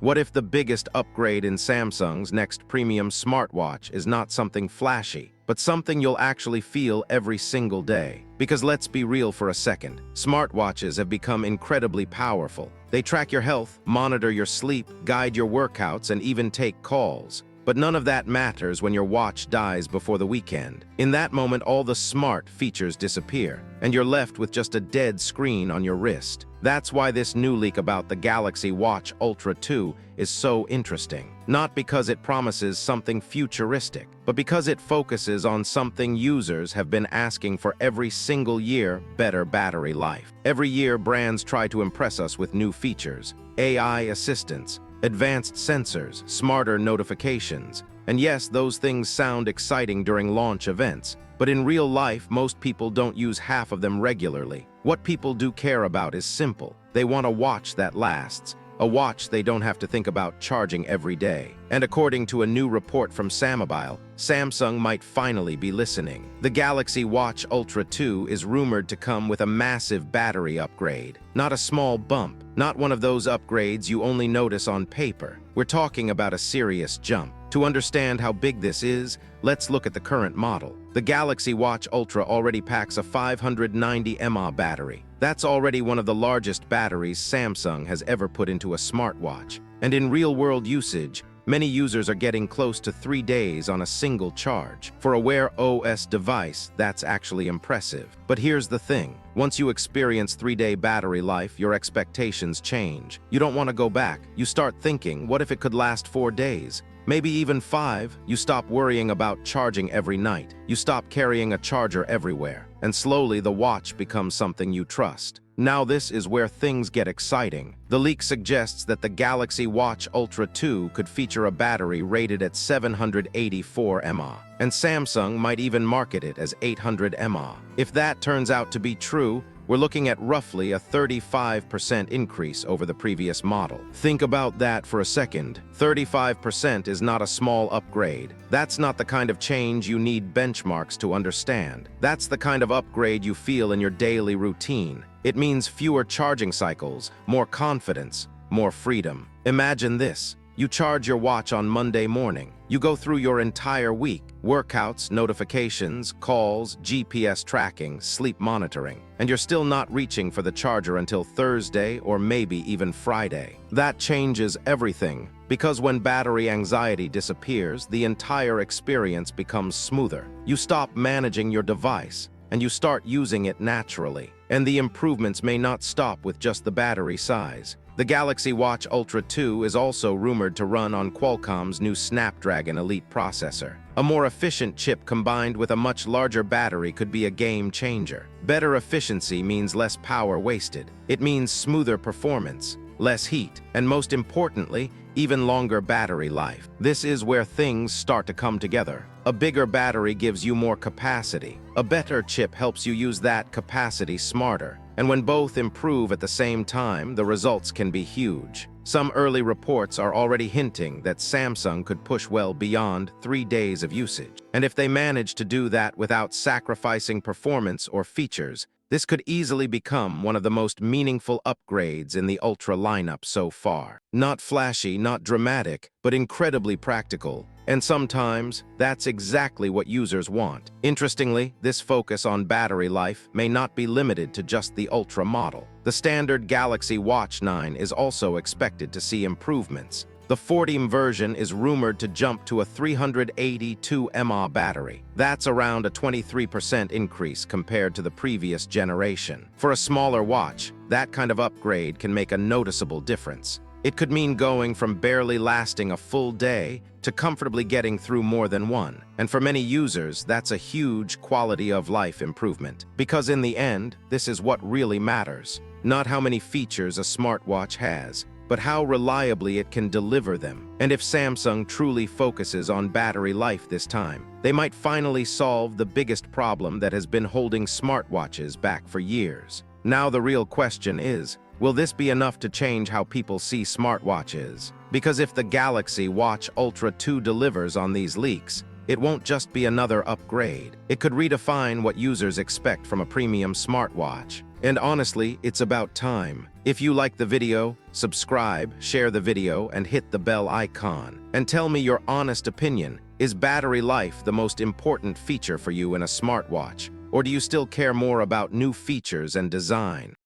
What if the biggest upgrade in Samsung's next premium smartwatch is not something flashy, but something you'll actually feel every single day? Because let's be real for a second, smartwatches have become incredibly powerful. They track your health, monitor your sleep, guide your workouts, and even take calls. But none of that matters when your watch dies before the weekend. In that moment, all the smart features disappear, and you're left with just a dead screen on your wrist. That's why this new leak about the Galaxy Watch Ultra 2 is so interesting. Not because it promises something futuristic, but because it focuses on something users have been asking for every single year: better battery life. Every year, brands try to impress us with new features: AI assistants, advanced sensors, smarter notifications. And yes, those things sound exciting during launch events, but in real life, most people don't use half of them regularly. What people do care about is simple. They want a watch that lasts, a watch they don't have to think about charging every day. And according to a new report from Samobile, Samsung might finally be listening. The Galaxy Watch Ultra 2 is rumored to come with a massive battery upgrade. Not a small bump, not one of those upgrades you only notice on paper. We're talking about a serious jump. To understand how big this is, let's look at the current model. The Galaxy Watch Ultra already packs a 590 mAh battery. That's already one of the largest batteries Samsung has ever put into a smartwatch. And in real-world usage, many users are getting close to 3 days on a single charge. For a Wear OS device, that's actually impressive. But here's the thing. Once you experience 3-day battery life, your expectations change. You don't want to go back. You start thinking, what if it could last 4 days? Maybe even 5. You stop worrying about charging every night. You stop carrying a charger everywhere. And slowly the watch becomes something you trust. Now this is where things get exciting. The leak suggests that the Galaxy Watch Ultra 2 could feature a battery rated at 784 mAh, and Samsung might even market it as 800 mAh. If that turns out to be true, we're looking at roughly a 35% increase over the previous model. Think about that for a second. 35% is not a small upgrade. That's not the kind of change you need benchmarks to understand. That's the kind of upgrade you feel in your daily routine. It means fewer charging cycles, more confidence, more freedom. Imagine this. You charge your watch on Monday morning. You go through your entire week: workouts, notifications, calls, GPS tracking, sleep monitoring, and you're still not reaching for the charger until Thursday or maybe even Friday. That changes everything, because when battery anxiety disappears, the entire experience becomes smoother. You stop managing your device, and you start using it naturally. And the improvements may not stop with just the battery size. The Galaxy Watch Ultra 2 is also rumored to run on Qualcomm's new Snapdragon Elite processor. A more efficient chip combined with a much larger battery could be a game changer. Better efficiency means less power wasted. It means smoother performance, less heat, and most importantly, even longer battery life. This is where things start to come together. A bigger battery gives you more capacity. A better chip helps you use that capacity smarter. And when both improve at the same time, the results can be huge. Some early reports are already hinting that Samsung could push well beyond 3 days of usage. And if they manage to do that without sacrificing performance or features, this could easily become one of the most meaningful upgrades in the Ultra lineup so far. Not flashy, not dramatic, but incredibly practical. And sometimes, that's exactly what users want. Interestingly, this focus on battery life may not be limited to just the Ultra model. The standard Galaxy Watch 9 is also expected to see improvements. The 40mm version is rumored to jump to a 382 mAh battery. That's around a 23% increase compared to the previous generation. For a smaller watch, that kind of upgrade can make a noticeable difference. It could mean going from barely lasting a full day to comfortably getting through more than one. And for many users, that's a huge quality of life improvement. Because in the end, this is what really matters. Not how many features a smartwatch has, but how reliably it can deliver them. And if Samsung truly focuses on battery life this time, they might finally solve the biggest problem that has been holding smartwatches back for years. Now the real question is, will this be enough to change how people see smartwatches? Because if the Galaxy Watch Ultra 2 delivers on these leaks, it won't just be another upgrade. It could redefine what users expect from a premium smartwatch. And honestly, it's about time. If you like the video, subscribe, share the video, and hit the bell icon. And tell me your honest opinion. Is battery life the most important feature for you in a smartwatch? Or do you still care more about new features and design?